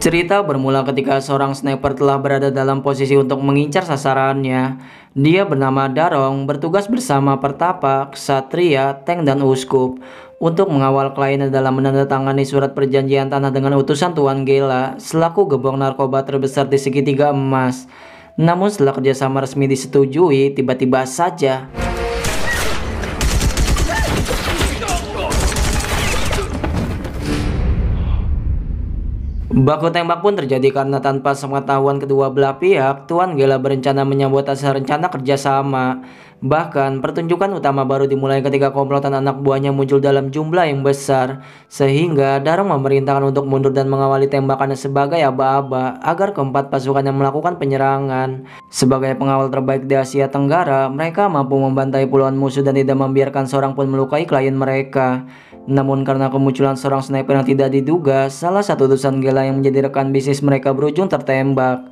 Cerita bermula ketika seorang sniper telah berada dalam posisi untuk mengincar sasarannya. Dia bernama Darong, bertugas bersama Pertapa, Ksatria, Tank, dan Uskup untuk mengawal kliennya dalam menandatangani surat perjanjian tanah dengan utusan Tuan Gela selaku gembong narkoba terbesar di segitiga emas. Namun setelah kerjasama resmi disetujui, tiba-tiba saja baku tembak pun terjadi karena tanpa sepengetahuan kedua belah pihak, Tuan Gela berencana menyabotase rencana kerjasama. Bahkan, pertunjukan utama baru dimulai ketika komplotan anak buahnya muncul dalam jumlah yang besar, sehingga Darong memerintahkan untuk mundur dan mengawali tembakannya sebagai aba-aba agar keempat pasukannya melakukan penyerangan. Sebagai pengawal terbaik di Asia Tenggara, mereka mampu membantai puluhan musuh dan tidak membiarkan seorang pun melukai klien mereka. Namun karena kemunculan seorang sniper yang tidak diduga, salah satu utusan Gela yang menjadi rekan bisnis mereka berujung tertembak.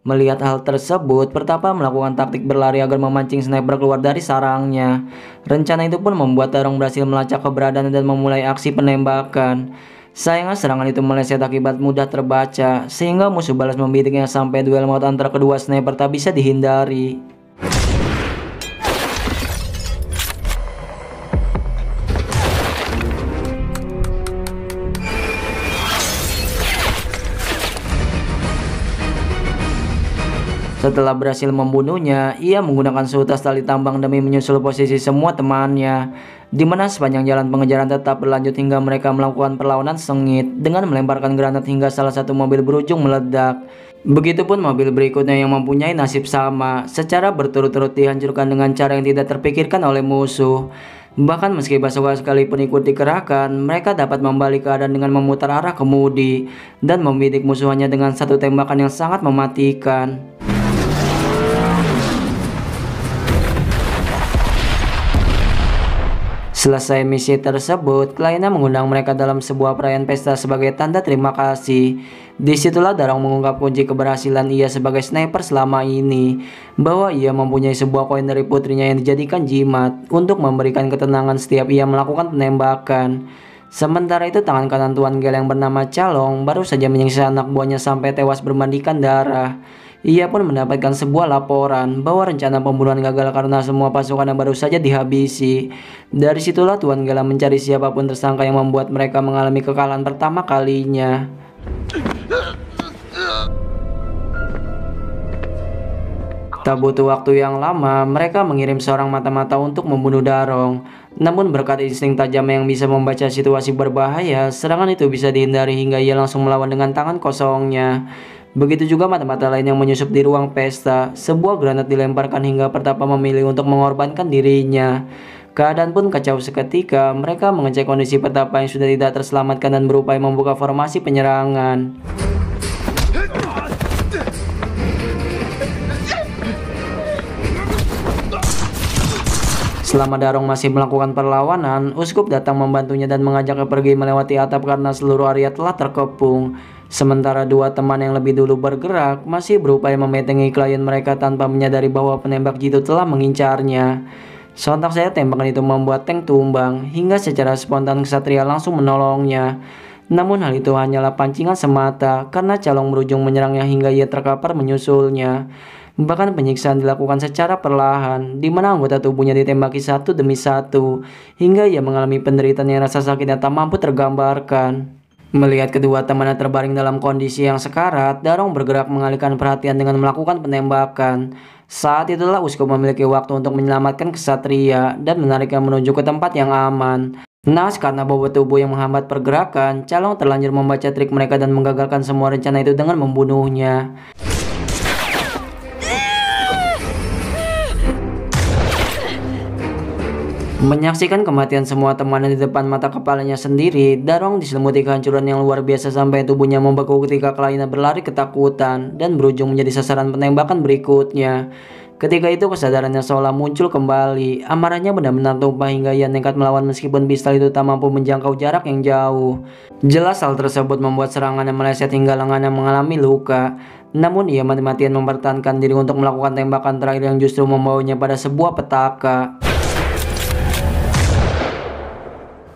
Melihat hal tersebut, Pertapa melakukan taktik berlari agar memancing sniper keluar dari sarangnya. Rencana itu pun membuat Darong berhasil melacak keberadaan dan memulai aksi penembakan. Sayangnya serangan itu meleset akibat mudah terbaca, sehingga musuh balas membidiknya sampai duel maut antara kedua sniper tak bisa dihindari. Setelah berhasil membunuhnya, ia menggunakan seutas tali tambang demi menyusul posisi semua temannya, di mana sepanjang jalan pengejaran tetap berlanjut hingga mereka melakukan perlawanan sengit dengan melemparkan granat hingga salah satu mobil berujung meledak. Begitupun mobil berikutnya yang mempunyai nasib sama, secara berturut-turut dihancurkan dengan cara yang tidak terpikirkan oleh musuh. Bahkan meski pasukan sekalipun ikut dikerahkan, mereka dapat membalik keadaan dengan memutar arah kemudi dan membidik musuhannya dengan satu tembakan yang sangat mematikan. Selesai misi tersebut, kliennya mengundang mereka dalam sebuah perayaan pesta sebagai tanda terima kasih. Disitulah Darong mengungkap kunci keberhasilan ia sebagai sniper selama ini, bahwa ia mempunyai sebuah koin dari putrinya yang dijadikan jimat untuk memberikan ketenangan setiap ia melakukan penembakan. Sementara itu tangan kanan Tuan Gela yang bernama Calong baru saja menyiksa anak buahnya sampai tewas bermandikan darah. Ia pun mendapatkan sebuah laporan bahwa rencana pembunuhan gagal karena semua pasukan yang baru saja dihabisi. Dari situlah Tuan Gela mencari siapapun tersangka yang membuat mereka mengalami kekalahan pertama kalinya. Tak butuh waktu yang lama, mereka mengirim seorang mata-mata untuk membunuh Darong. Namun berkat insting tajam yang bisa membaca situasi berbahaya, serangan itu bisa dihindari hingga ia langsung melawan dengan tangan kosongnya. Begitu juga mata-mata lain yang menyusup di ruang pesta. Sebuah granat dilemparkan hingga Pertapa memilih untuk mengorbankan dirinya. Keadaan pun kacau seketika. Mereka mengecek kondisi Pertapa yang sudah tidak terselamatkan dan berupaya membuka formasi penyerangan. Selama Darong masih melakukan perlawanan, Uskup datang membantunya dan mengajaknya pergi melewati atap karena seluruh area telah terkepung. Sementara dua teman yang lebih dulu bergerak masih berupaya membentengi klien mereka tanpa menyadari bahwa penembak jitu telah mengincarnya. Sontak saja tembakan itu membuat tank tumbang hingga secara spontan Ksatria langsung menolongnya. Namun hal itu hanyalah pancingan semata karena Calong berujung menyerangnya hingga ia terkapar menyusulnya. Bahkan penyiksaan dilakukan secara perlahan, di mana anggota tubuhnya ditembaki satu demi satu, hingga ia mengalami penderitaan yang rasa sakitnya tak mampu tergambarkan. Melihat kedua temannya terbaring dalam kondisi yang sekarat, Darong bergerak mengalihkan perhatian dengan melakukan penembakan. Saat itulah Uskup memiliki waktu untuk menyelamatkan Ksatria dan menariknya menuju ke tempat yang aman. Naas karena bobot tubuh yang menghambat pergerakan, Calong terlanjur membaca trik mereka dan menggagalkan semua rencana itu dengan membunuhnya. Menyaksikan kematian semua temannya di depan mata kepalanya sendiri, Darong diselimuti kehancuran yang luar biasa sampai tubuhnya membeku ketika kliennya berlari ketakutan dan berujung menjadi sasaran penembakan berikutnya. Ketika itu kesadarannya seolah muncul kembali, amarahnya benar-benar tumpah hingga ia nekat melawan meskipun pistol itu tak mampu menjangkau jarak yang jauh. Jelas hal tersebut membuat serangannya meleset hingga lengannya mengalami luka. Namun ia mati-matian mempertahankan diri untuk melakukan tembakan terakhir yang justru membawanya pada sebuah petaka.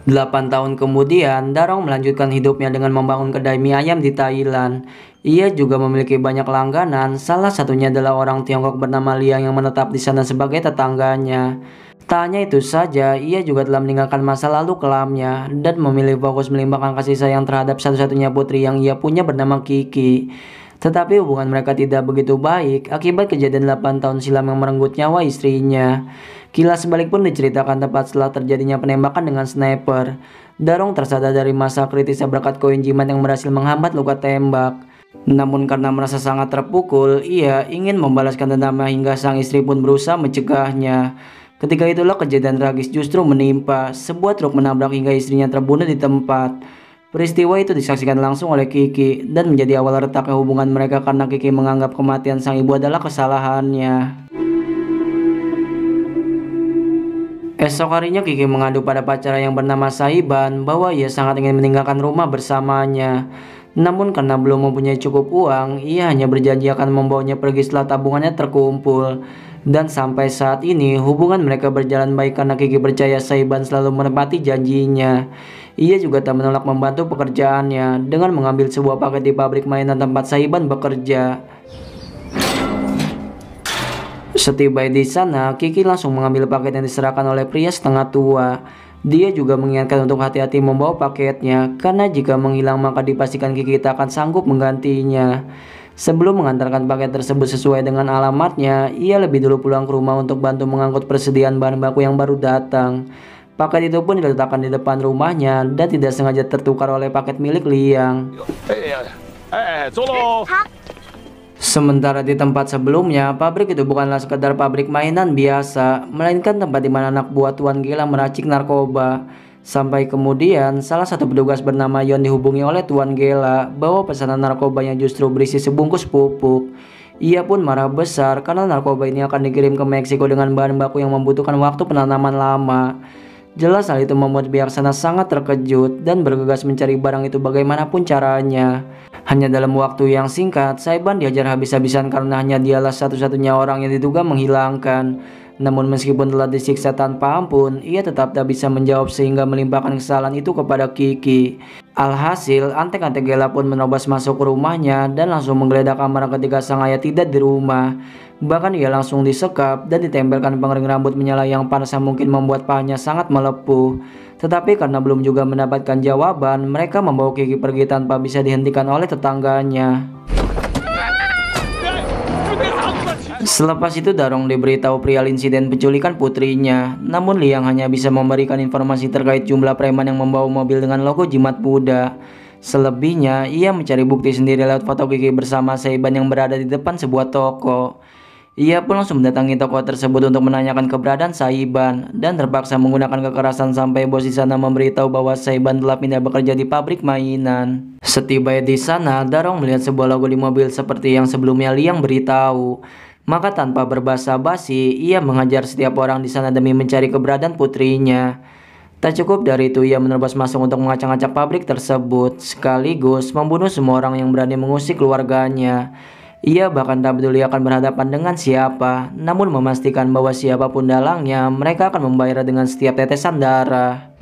8 tahun kemudian, Darong melanjutkan hidupnya dengan membangun kedai mie ayam di Thailand. Ia juga memiliki banyak langganan, salah satunya adalah orang Tiongkok bernama Liang yang menetap di sana sebagai tetangganya. Tak hanya itu saja, ia juga telah meninggalkan masa lalu kelamnya dan memilih fokus melimpahkan kasih sayang terhadap satu-satunya putri yang ia punya bernama Kiki. Tetapi hubungan mereka tidak begitu baik akibat kejadian 8 tahun silam yang merenggut nyawa istrinya. Kilas balik pun diceritakan tepat setelah terjadinya penembakan dengan sniper. Darong tersadar dari masa kritisnya berkat koin jimat yang berhasil menghambat luka tembak. Namun karena merasa sangat terpukul, ia ingin membalaskan dendamnya hingga sang istri pun berusaha mencegahnya. Ketika itulah kejadian tragis justru menimpa, sebuah truk menabrak hingga istrinya terbunuh di tempat. Peristiwa itu disaksikan langsung oleh Kiki dan menjadi awal retaknya hubungan mereka karena Kiki menganggap kematian sang ibu adalah kesalahannya. Esok harinya Kiki mengadu pada pacarnya yang bernama Saiban bahwa ia sangat ingin meninggalkan rumah bersamanya. Namun karena belum mempunyai cukup uang, ia hanya berjanji akan membawanya pergi setelah tabungannya terkumpul. Dan sampai saat ini hubungan mereka berjalan baik karena Kiki percaya Saiban selalu menepati janjinya. Ia juga tak menolak membantu pekerjaannya dengan mengambil sebuah paket di pabrik mainan tempat Saiban bekerja. Setiba di sana, Kiki langsung mengambil paket yang diserahkan oleh pria setengah tua. Dia juga mengingatkan untuk hati-hati membawa paketnya, karena jika menghilang maka dipastikan Kiki tak akan sanggup menggantinya. Sebelum mengantarkan paket tersebut sesuai dengan alamatnya, ia lebih dulu pulang ke rumah untuk bantu mengangkut persediaan bahan baku yang baru datang. Paket itu pun diletakkan di depan rumahnya dan tidak sengaja tertukar oleh paket milik Liang. Sementara di tempat sebelumnya, pabrik itu bukanlah sekedar pabrik mainan biasa, melainkan tempat di mana anak buah Tuan Gela meracik narkoba. Sampai kemudian, salah satu petugas bernama Yon dihubungi oleh Tuan Gela bahwa pesanan narkobanya justru berisi sebungkus pupuk. Ia pun marah besar karena narkoba ini akan dikirim ke Meksiko dengan bahan baku yang membutuhkan waktu penanaman lama. Jelas hal itu membuat pihak sana sangat terkejut dan bergegas mencari barang itu bagaimanapun caranya. Hanya dalam waktu yang singkat, Saiban diajar habis-habisan karena hanya dialah satu-satunya orang yang diduga menghilangkan. Namun meskipun telah disiksa tanpa ampun, ia tetap tak bisa menjawab sehingga melimpahkan kesalahan itu kepada Kiki. Alhasil, antek-antek Gela pun menerobos masuk ke rumahnya dan langsung menggeledah kamar ketika sang ayah tidak di rumah. Bahkan ia langsung disekap dan ditempelkan pengering rambut menyala yang panas yang mungkin membuat pahanya sangat melepuh. Tetapi karena belum juga mendapatkan jawaban, mereka membawa Kiki pergi tanpa bisa dihentikan oleh tetangganya. Selepas itu Darong diberitahu perihal insiden penculikan putrinya. Namun Liang hanya bisa memberikan informasi terkait jumlah preman yang membawa mobil dengan logo jimat Buddha. Selebihnya, ia mencari bukti sendiri lewat foto Kiki bersama Saiban yang berada di depan sebuah toko. Ia pun langsung mendatangi toko tersebut untuk menanyakan keberadaan Saiban dan terpaksa menggunakan kekerasan sampai bos di sana memberitahu bahwa Saiban telah pindah bekerja di pabrik mainan. Setiba di sana, Darong melihat sebuah logo di mobil seperti yang sebelumnya Liang beritahu. Maka tanpa berbasa-basi, ia menghajar setiap orang di sana demi mencari keberadaan putrinya. Tak cukup dari itu, ia menerobos masuk untuk mengacak-acak pabrik tersebut, sekaligus membunuh semua orang yang berani mengusik keluarganya. Ia bahkan tak peduli akan berhadapan dengan siapa, namun memastikan bahwa siapapun dalangnya, mereka akan membayar dengan setiap tetesan darah.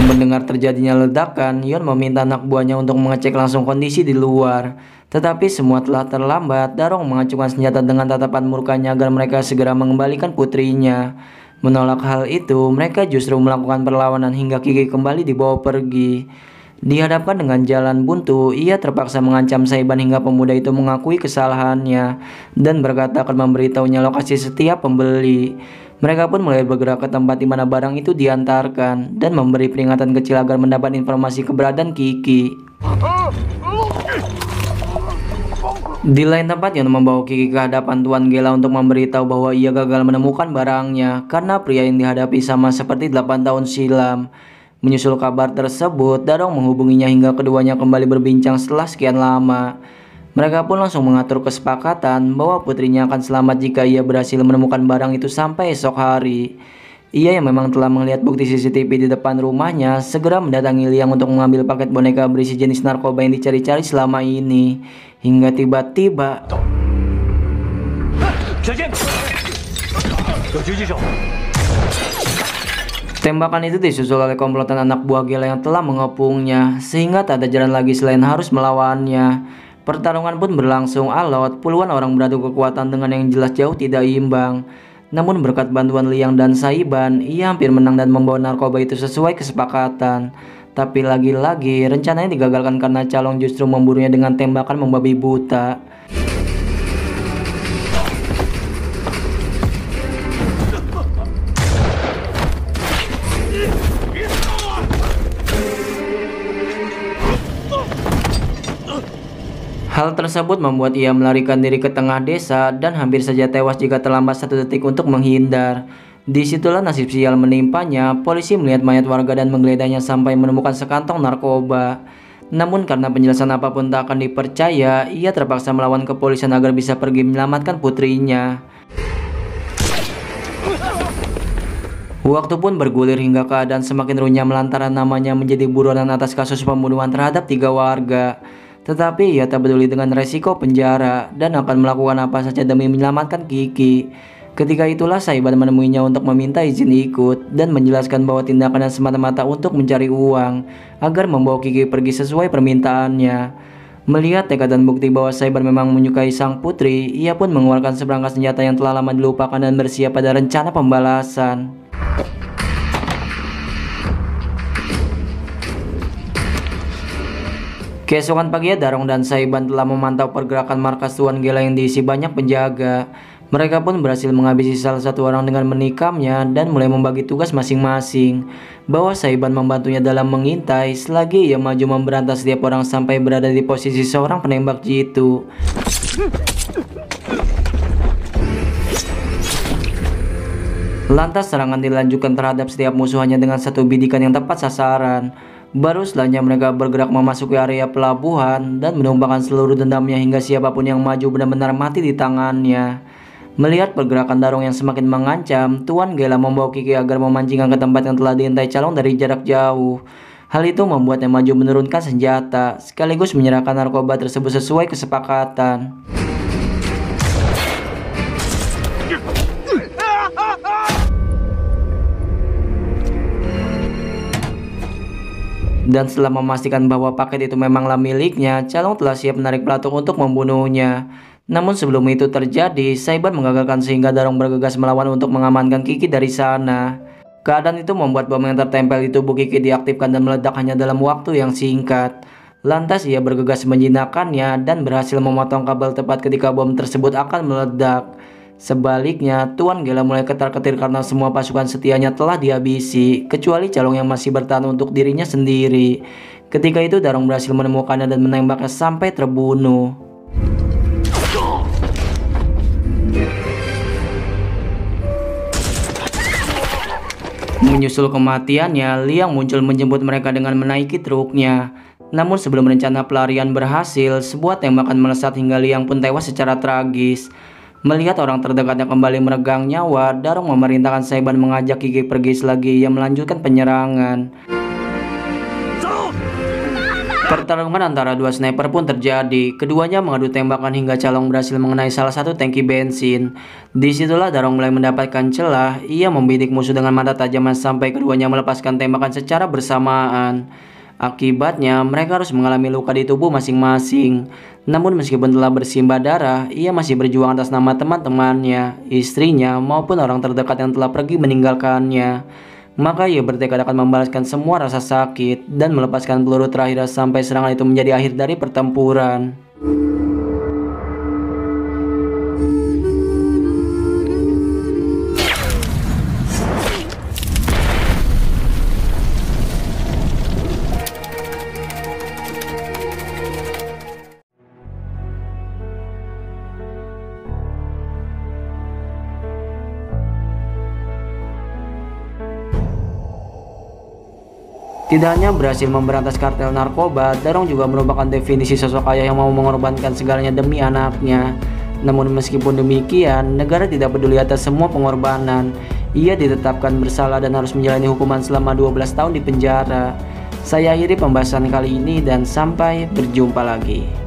Mendengar terjadinya ledakan, Yon meminta anak buahnya untuk mengecek langsung kondisi di luar. Tetapi semua telah terlambat. Darong mengacungkan senjata dengan tatapan murkanya agar mereka segera mengembalikan putrinya. Menolak hal itu, mereka justru melakukan perlawanan hingga Kiki kembali dibawa pergi. Dihadapkan dengan jalan buntu, ia terpaksa mengancam Saiban hingga pemuda itu mengakui kesalahannya dan berkata akan memberitahunya lokasi setiap pembeli. Mereka pun mulai bergerak ke tempat di mana barang itu diantarkan dan memberi peringatan kecil agar mendapat informasi keberadaan Kiki. Di lain tempat, Yon membawa Kiki ke hadapan Tuan Gela untuk memberitahu bahwa ia gagal menemukan barangnya karena pria yang dihadapi sama seperti 8 tahun silam. Menyusul kabar tersebut, Darong menghubunginya hingga keduanya kembali berbincang setelah sekian lama. Mereka pun langsung mengatur kesepakatan bahwa putrinya akan selamat jika ia berhasil menemukan barang itu sampai esok hari. Ia yang memang telah melihat bukti CCTV di depan rumahnya segera mendatangi Liang untuk mengambil paket boneka berisi jenis narkoba yang dicari-cari selama ini. Hingga tiba-tiba Tembakan itu disusul oleh komplotan anak buah Gela yang telah mengepungnya, sehingga tak ada jalan lagi selain harus melawannya. Pertarungan pun berlangsung alot, puluhan orang beradu kekuatan dengan yang jelas jauh tidak imbang. Namun berkat bantuan Liang dan Saiban, ia hampir menang dan membawa narkoba itu sesuai kesepakatan. Tapi lagi-lagi rencananya digagalkan karena Calong justru memburunya dengan tembakan membabi buta. Hal tersebut membuat ia melarikan diri ke tengah desa dan hampir saja tewas jika terlambat 1 detik untuk menghindar. Disitulah nasib sial menimpanya. Polisi melihat mayat warga dan menggeledah sampai menemukan sekantong narkoba. Namun karena penjelasan apapun tak akan dipercaya, ia terpaksa melawan kepolisian agar bisa pergi menyelamatkan putrinya. Waktu pun bergulir hingga keadaan semakin runyam lantaran namanya menjadi buronan atas kasus pembunuhan terhadap 3 warga. Tetapi ia tak peduli dengan resiko penjara dan akan melakukan apa saja demi menyelamatkan Kiki. Ketika itulah Saiban menemuinya untuk meminta izin ikut dan menjelaskan bahwa tindakannya semata-mata untuk mencari uang agar membawa Kiki pergi sesuai permintaannya. Melihat tekad dan bukti bahwa Saiban memang menyukai sang putri, ia pun mengeluarkan seperangkat senjata yang telah lama dilupakan dan bersiap pada rencana pembalasan. Keesokan paginya Darong dan Saiban telah memantau pergerakan markas Tuan Gela yang diisi banyak penjaga. Mereka pun berhasil menghabisi salah satu orang dengan menikamnya dan mulai membagi tugas masing-masing. Bahwa Saiban membantunya dalam mengintai selagi ia maju memberantas setiap orang sampai berada di posisi seorang penembak jitu. Lantas serangan dilanjutkan terhadap setiap musuh hanya dengan satu bidikan yang tepat sasaran. Baru setelahnya mereka bergerak memasuki area pelabuhan dan menumpahkan seluruh dendamnya hingga siapapun yang maju benar-benar mati di tangannya. Melihat pergerakan Darong yang semakin mengancam, Tuan Gela membawa Kiki agar memancingnya ke tempat yang telah diintai Calong dari jarak jauh. Hal itu membuatnya maju menurunkan senjata, sekaligus menyerahkan narkoba tersebut sesuai kesepakatan. Dan setelah memastikan bahwa paket itu memanglah miliknya, Calong telah siap menarik pelatuk untuk membunuhnya. Namun sebelum itu terjadi, Saiban mengagalkan sehingga Darong bergegas melawan untuk mengamankan Kiki dari sana. Keadaan itu membuat bom yang tertempel di tubuh Kiki diaktifkan dan meledak hanya dalam waktu yang singkat. Lantas ia bergegas menjinakkannya dan berhasil memotong kabel tepat ketika bom tersebut akan meledak. Sebaliknya, Tuan Gela mulai ketar-ketir karena semua pasukan setianya telah dihabisi, kecuali Calong yang masih bertahan untuk dirinya sendiri. Ketika itu Darong berhasil menemukannya dan menembaknya sampai terbunuh. Menyusul kematiannya, Liang muncul menjemput mereka dengan menaiki truknya. Namun sebelum rencana pelarian berhasil, sebuah tembakan melesat hingga Liang pun tewas secara tragis. Melihat orang terdekatnya kembali meregang nyawa, Darong memerintahkan Saiban mengajak Kiki pergi selagi ia melanjutkan penyerangan. Pertarungan antara dua sniper pun terjadi. Keduanya mengadu tembakan hingga Calong berhasil mengenai salah satu tangki bensin. Disitulah Darong mulai mendapatkan celah. Ia membidik musuh dengan mata tajam sampai keduanya melepaskan tembakan secara bersamaan. Akibatnya mereka harus mengalami luka di tubuh masing-masing. Namun meskipun telah bersimbah darah, ia masih berjuang atas nama teman-temannya, istrinya maupun orang terdekat yang telah pergi meninggalkannya. Maka ia bertekad akan membalaskan semua rasa sakit dan melepaskan peluru terakhir sampai serangan itu menjadi akhir dari pertempuran. Tidak hanya berhasil memberantas kartel narkoba, Darong juga merupakan definisi sosok ayah yang mau mengorbankan segalanya demi anaknya. Namun meskipun demikian, negara tidak peduli atas semua pengorbanan. Ia ditetapkan bersalah dan harus menjalani hukuman selama 12 tahun di penjara. Saya akhiri pembahasan kali ini dan sampai berjumpa lagi.